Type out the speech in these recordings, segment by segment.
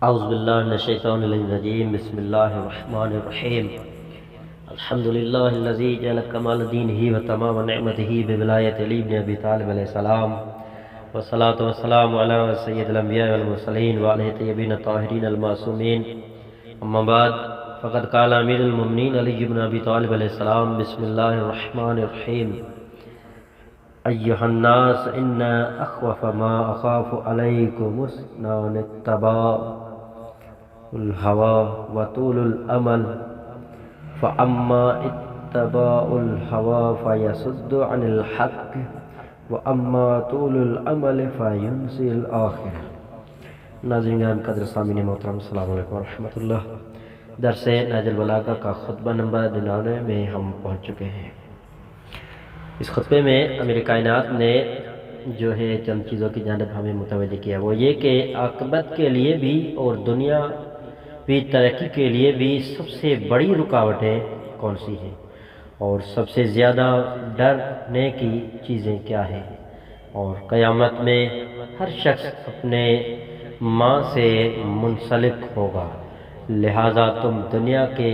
اعوذ باللہ من الشیطان الرجیم بسم اللہ الرحمن الرحیم الحمد للہ الذی جعل کمال دینہ و تمام نعمتہ بولایت علی بن ابی طالب علیہ السلام والصلاة والسلام علی سید الانبیاء والمرسلین وعلیہ طیبین الطاہرین المعصومین اما بعد فقد قال امیر المؤمنین علی بن ابی طالب علیہ السلام بسم اللہ الرحمن الرحیم ایہا الناس ان اخوف ما اخاف علیکم اسنان اتباع الهوى وطول الامل فاما اتباع الهوى فيصد عن الحق واما طول الامل فينسي الاخرة۔ ناظرین قدر سامعین محترم السلام علیکم ورحمۃ اللہ۔ درس نہج البلاغہ کا خطبہ نمبر 99 میں ہم پہنچ چکے ہیں۔ اس خطبے میں امیر کائنات نے جو ہے چند چیزوں کی جانب ہمیں متوجہ کیا، وہ یہ کہ عاقبت کے لیے بھی اور دنیا بھی ترقی کے لیے بھی سب سے بڑی رکاوٹیں کون سی ہیں اور سب سے زیادہ ڈرنے کی چیزیں کیا ہیں، اور قیامت میں ہر شخص اپنے ماں سے منسلک ہوگا، لہٰذا تم دنیا کے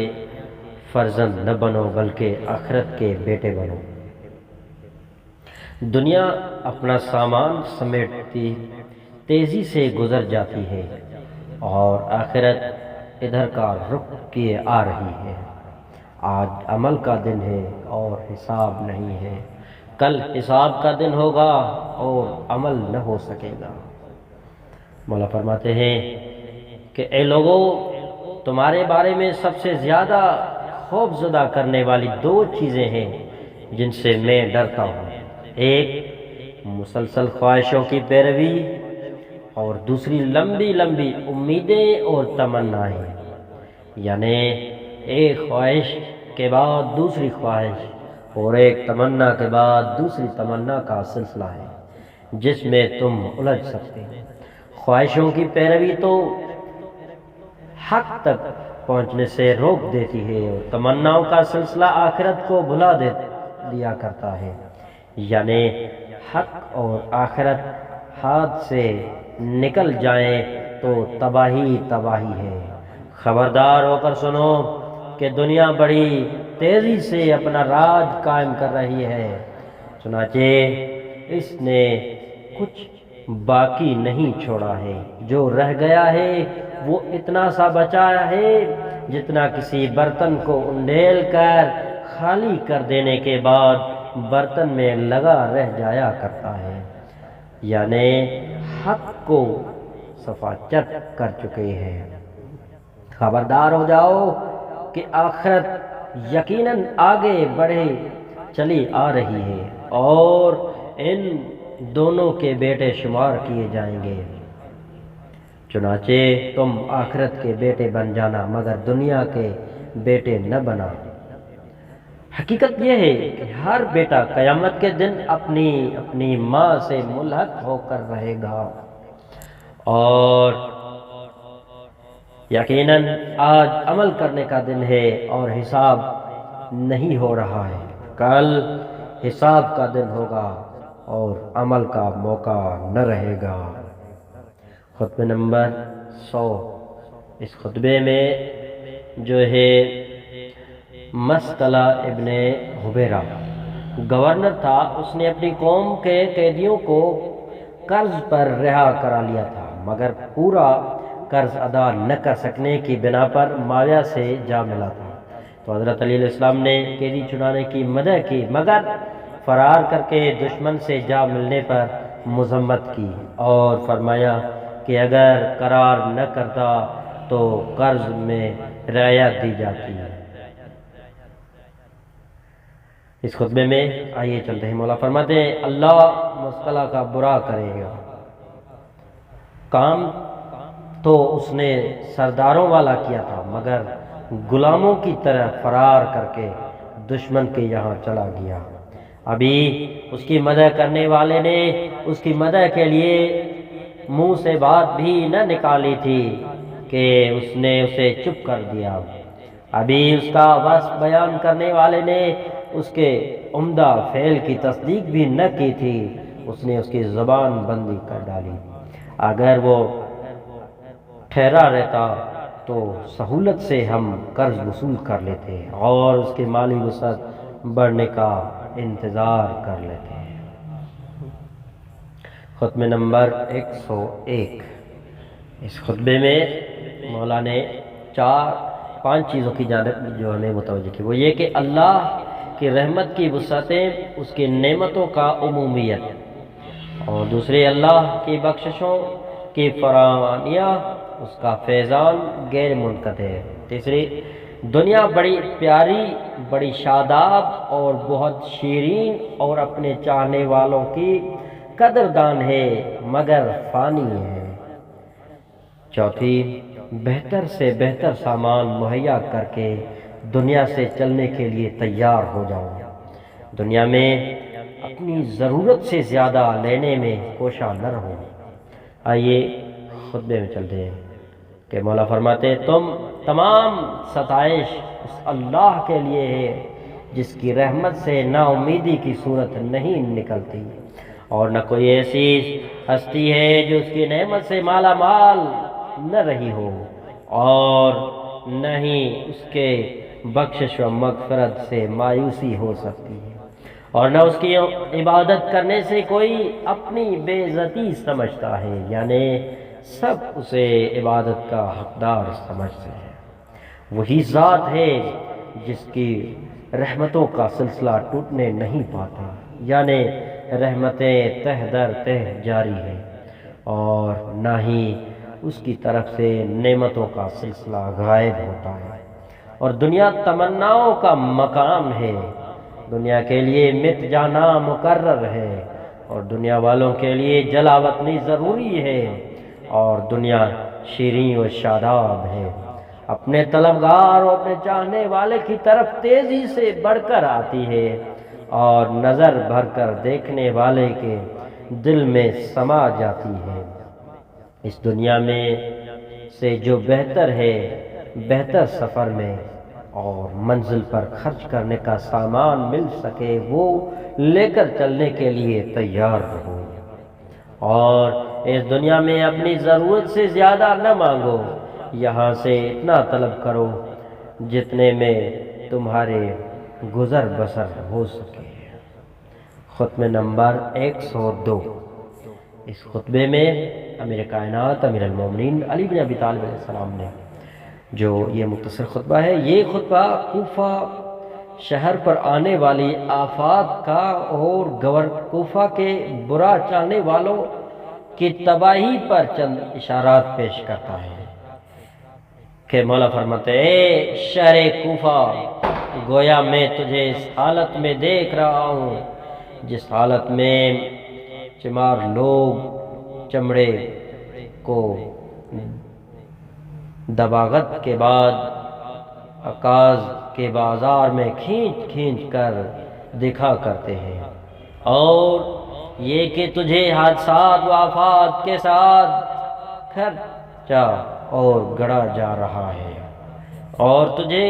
فرزند نہ بنو بلکہ آخرت کے بیٹے بنو۔ دنیا اپنا سامان سمیٹتی تیزی سے گزر جاتی ہے اور آخرت ادھر کا رخ کیے آ رہی ہے۔ آج عمل کا دن ہے اور حساب نہیں ہے، کل حساب کا دن ہوگا اور عمل نہ ہو سکے گا۔ مولا فرماتے ہیں کہ اے لوگو، تمہارے بارے میں سب سے زیادہ خوف زدہ کرنے والی دو چیزیں ہیں جن سے میں ڈرتا ہوں، ایک مسلسل خواہشوں کی پیروی اور دوسری لمبی لمبی امیدیں اور تمنائیں، یعنی ایک خواہش کے بعد دوسری خواہش اور ایک تمنا کے بعد دوسری تمنا کا سلسلہ ہے جس میں تم الجھ سکتے ہیں۔ خواہشوں کی پیروی تو حق تک پہنچنے سے روک دیتی ہے اور تمناؤں کا سلسلہ آخرت کو بھلا دیا کرتا ہے، یعنی حق اور آخرت ہاتھ سے نکل جائیں تو تباہی تباہی ہے۔ خبردار ہو کر سنو کہ دنیا بڑی تیزی سے اپنا راج قائم کر رہی ہے، چنانچہ اس نے کچھ باقی نہیں چھوڑا ہے، جو رہ گیا ہے وہ اتنا سا بچا ہے جتنا کسی برتن کو انڈیل کر خالی کر دینے کے بعد برتن میں لگا رہ جایا کرتا ہے، یعنی حق کو صفا چٹ کر چکے ہیں۔ خبردار ہو جاؤ کہ آخرت یقیناً آگے بڑھے چلی آ رہی ہے اور ان دونوں کے بیٹے شمار کیے جائیں گے، چنانچہ تم آخرت کے بیٹے بن جانا مگر دنیا کے بیٹے نہ بنا۔ حقیقت یہ ہے کہ ہر بیٹا قیامت کے دن اپنی ماں سے ملحق ہو کر رہے گا، اور یقیناً آج عمل کرنے کا دن ہے اور حساب نہیں ہو رہا ہے، کل حساب کا دن ہوگا اور عمل کا موقع نہ رہے گا۔ خطبہ نمبر 100۔ اس خطبے میں جو ہے مسطلہ ابن حبیرہ گورنر تھا، اس نے اپنی قوم کے قیدیوں کو قرض پر رہا کرا لیا تھا، مگر پورا قرض ادا نہ کر سکنے کی بنا پر معاویہ سے جا ملا تھا، تو حضرت علی علیہ السلام نے قیدی چھڑانے کی مدد کی، مگر فرار کر کے دشمن سے جا ملنے پر مذمت کی اور فرمایا کہ اگر قرار نہ کرتا تو قرض میں رعایت دی جاتی ہے۔ اس خطبے میں آئیے چلتے ہیں، مولا فرماتے ہیں اللہ مسطلہ کا برا کرے گا۔ کام تو اس نے سرداروں والا کیا تھا، مگر غلاموں کی طرح فرار کر کے دشمن کے یہاں چلا گیا۔ ابھی اس کی مدد کرنے والے نے اس کی مدد کے لیے منہ سے بات بھی نہ نکالی تھی کہ اس نے اسے چپ کر دیا، ابھی اس کا وصف بیان کرنے والے نے اس کے عمدہ فعل کی تصدیق بھی نہ کی تھی، اس نے اس کی زبان بندی کر ڈالی۔ اگر وہ ٹھہرا رہتا تو سہولت سے ہم قرض وصول کر لیتے اور اس کے مالی وسعت بڑھنے کا انتظار کر لیتے ہیں۔ خطبہ نمبر 101۔ اس خطبے میں مولا نے 5 چیزوں کی جانب جو ہمیں متوجہ کی، وہ یہ کہ اللہ کی رحمت کی وسعتیں، اس کی نعمتوں کا عمومیت، اور دوسری اللہ کی بخششوں کی فراوانیاں، اس کا فیضان غیر منقطع ہے۔ تیسری، دنیا بڑی پیاری، بڑی شاداب اور بہت شیرین اور اپنے چاہنے والوں کی قدردان ہے مگر فانی ہے۔ چوتھی، بہتر سے بہتر سامان مہیا کر کے دنیا سے چلنے کے لیے تیار ہو جاؤ، دنیا میں اپنی ضرورت سے زیادہ لینے میں کوشاں نہ رہو۔ آئیے خطبے میں چلتے ہیں کہ مولا فرماتے ہیں، تم تمام ستائش اس اللہ کے لیے ہے جس کی رحمت سے نا امیدی کی صورت نہیں نکلتی، اور نہ کوئی ایسی ہستی ہے جو اس کی نعمت سے مالا مال نہ رہی ہو، اور نہ ہی اس کے بخشش و مغفرت سے مایوسی ہو سکتی ہے، اور نہ اس کی عبادت کرنے سے کوئی اپنی بے عزتی سمجھتا ہے، یعنی سب اسے عبادت کا حقدار سمجھتے ہیں۔ وہی ذات ہے جس کی رحمتوں کا سلسلہ ٹوٹنے نہیں پاتا، یعنی رحمتیں تہ در تہ جاری ہیں، اور نہ ہی اس کی طرف سے نعمتوں کا سلسلہ غائب ہوتا ہے، اور دنیا تمناؤں کا مقام ہے، دنیا کے لیے مت جانا مقرر ہے، اور دنیا والوں کے لیے جلا وطنی ضروری ہے، اور دنیا شیریں و شاداب ہے، اپنے طلبگار اور اپنے چاہنے والے کی طرف تیزی سے بڑھ کر آتی ہے، اور نظر بھر کر دیکھنے والے کے دل میں سما جاتی ہے۔ اس دنیا میں سے جو بہتر ہے، بہتر سفر میں اور منزل پر خرچ کرنے کا سامان مل سکے وہ لے کر چلنے کے لیے تیار رہو، اور اس دنیا میں اپنی ضرورت سے زیادہ نہ مانگو، یہاں سے اتنا طلب کرو جتنے میں تمہارے گزر بسر ہو سکے۔ خطبہ نمبر 102۔ اس خطبے میں امیر کائنات امیر المومنین علی بن ابی طالب علیہ السلام نے جو یہ مختصر خطبہ ہے، یہ خطبہ کوفہ شہر پر آنے والی آفات کا اور کوفہ کے برا چاہنے والوں کی تباہی پر چند اشارات پیش کرتا ہے کہ مولا فرماتے ہیں، اے شہر کوفہ، گویا میں تجھے اس حالت میں دیکھ رہا ہوں جس حالت میں چمار لوگ چمڑے کو دباغت کے بعد عکاظ کے بازار میں کھینچ کھینچ کر دکھا کرتے ہیں، اور یہ کہ تجھے حادثات و آفات کے ساتھ کھرچا اور گڑا جا رہا ہے، اور تجھے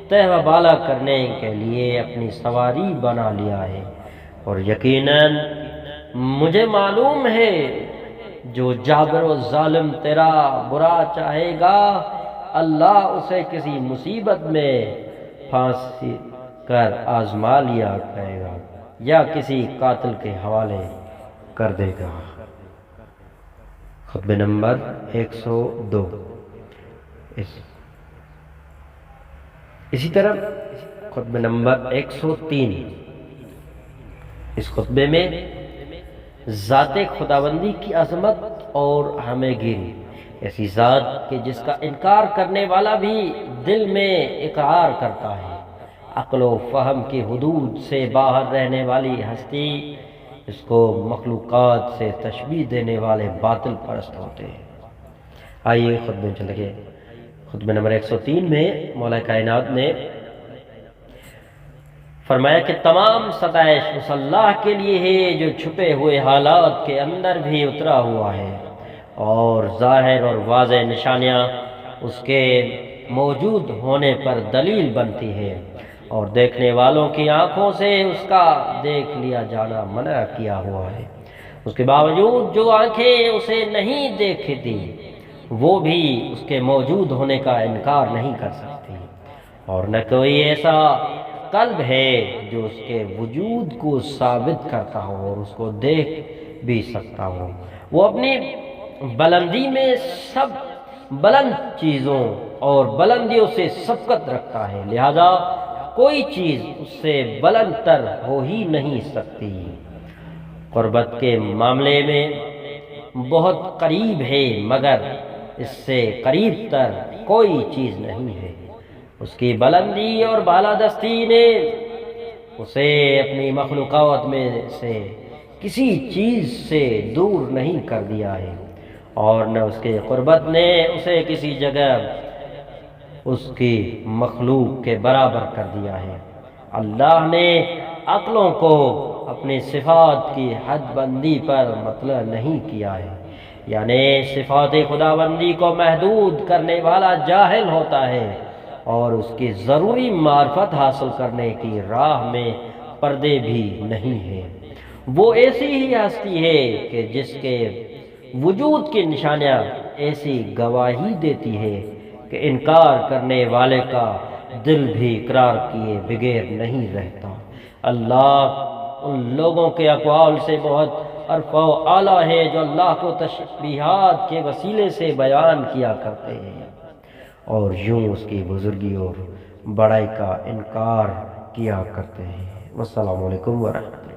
تہ و بالا کرنے کے لیے اپنی سواری بنا لیا ہے، اور یقیناً مجھے معلوم ہے جو جابر و ظالم تیرا برا چاہے گا، اللہ اسے کسی مصیبت میں پھانسی کر آزما لیا کرے گا یا کسی قاتل کے حوالے کر دے گا۔ خطبہ نمبر 102۔ اسی طرح خطبہ نمبر 103۔ اس خطبے میں ذات خداوندی کی عظمت اور ہمیں گیری، ایسی ذات کہ جس کا انکار کرنے والا بھی دل میں اقرار کرتا ہے، عقل و فہم کی حدود سے باہر رہنے والی ہستی، اس کو مخلوقات سے تشبیہ دینے والے باطل پرست ہوتے ہیں۔ آئیے خطبے میں چلے گئے۔ خطبہ نمبر 103 میں مولا کائنات نے فرمایا کہ تمام ستائش اس اللہ کے لیے ہے جو چھپے ہوئے حالات کے اندر بھی اترا ہوا ہے، اور ظاہر اور واضح نشانیاں اس کے موجود ہونے پر دلیل بنتی ہے، اور دیکھنے والوں کی آنکھوں سے اس کا دیکھ لیا جانا منع کیا ہوا ہے۔ اس کے باوجود جو آنکھیں اسے نہیں دیکھتی وہ بھی اس کے موجود ہونے کا انکار نہیں کر سکتی، اور نہ کوئی ایسا قلب ہے جو اس کے وجود کو ثابت کرتا ہو اور اس کو دیکھ بھی سکتا ہو۔ وہ اپنی بلندی میں سب بلند چیزوں اور بلندیوں سے سبقت رکھتا ہے، لہذا کوئی چیز اس سے بلند تر ہو ہی نہیں سکتی۔ قربت کے معاملے میں بہت قریب ہے، مگر اس سے قریب تر کوئی چیز نہیں ہے۔ اس کی بلندی اور بالادستی نے اسے اپنی مخلوقات میں سے کسی چیز سے دور نہیں کر دیا ہے، اور نہ اس کے قربت نے اسے کسی جگہ اس کی مخلوق کے برابر کر دیا ہے۔ اللہ نے عقلوں کو اپنی صفات کی حد بندی پر مطلع نہیں کیا ہے، یعنی صفات خداوندی کو محدود کرنے والا جاہل ہوتا ہے اور اس کی ضروری معرفت حاصل کرنے کی راہ میں پردے بھی نہیں ہیں۔ وہ ایسی ہی ہستی ہے کہ جس کے وجود کی نشانیاں ایسی گواہی دیتی ہے کہ انکار کرنے والے کا دل بھی اقرار کیے بغیر نہیں رہتا۔ اللہ ان لوگوں کے اقوال سے بہت عرف و اعلیٰ ہے جو اللہ کو تشبیہات کے وسیلے سے بیان کیا کرتے ہیں اور یوں اس کی بزرگی اور بڑائی کا انکار کیا کرتے ہیں۔ والسلام علیکم ورحمۃ اللہ۔